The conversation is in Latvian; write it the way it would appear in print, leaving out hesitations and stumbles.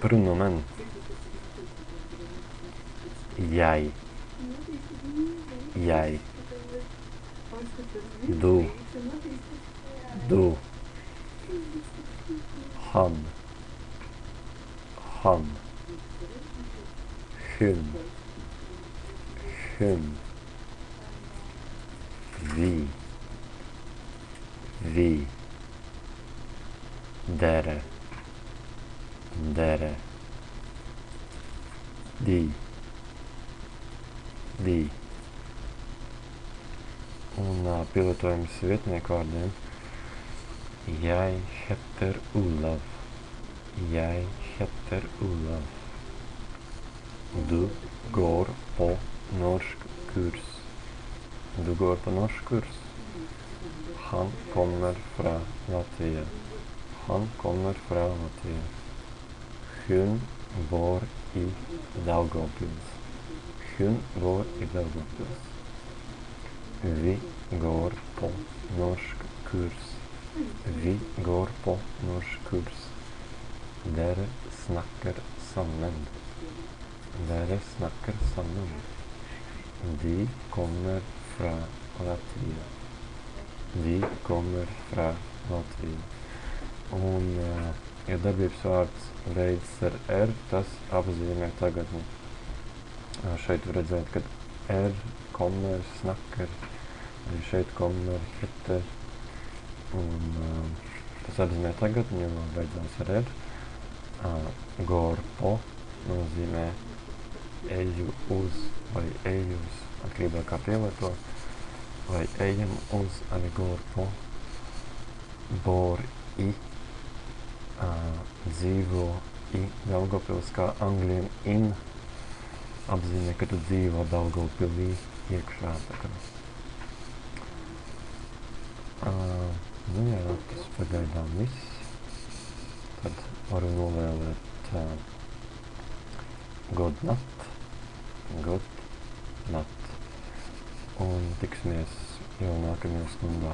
Pronomen. Jeg. Jeg. Du. Du. Han. Han. Hun. Hun. Vi. Vi. Dere. Dere. De. De. Un pilotojums vietnieku vārdiem. Jeg heter Olav. Jeg heter Olav. Du går på norsk kurs. Du går på norsk kurs. Han kommer fra Latvia. Han kommer fra Latvia. Hun bor i Daugavpils. Hun bor i Daugavpils. Vi går på norsk kurs. Vi går på norsk kurs. Dere snakker sammen. Dere snakker sammen. De kommer fra Latvia. De kommer fra Latvia. Un, ja darbības vārds beidzas ar R, tas apzīmē tagadni. Šeit var redzēt, kad R, kommer, snakker, arī šeit kommer, heter. Un tas apzīmē tagadni, jo beidzās ar R. Går po nozīmē eju uz vai eju uz, atkarībā kā pielieto, vai ejam uz, arī går po. Bor i, dzīvo i Daugavpils, kā angļiem in, apzīmē, ka tu dzīvo Daugavpilī iekšā. Tā kā. Nu jā, tas pagaidām viss. Tad varu novēlēt god natt, un tiksimies jau nākamajā stundā.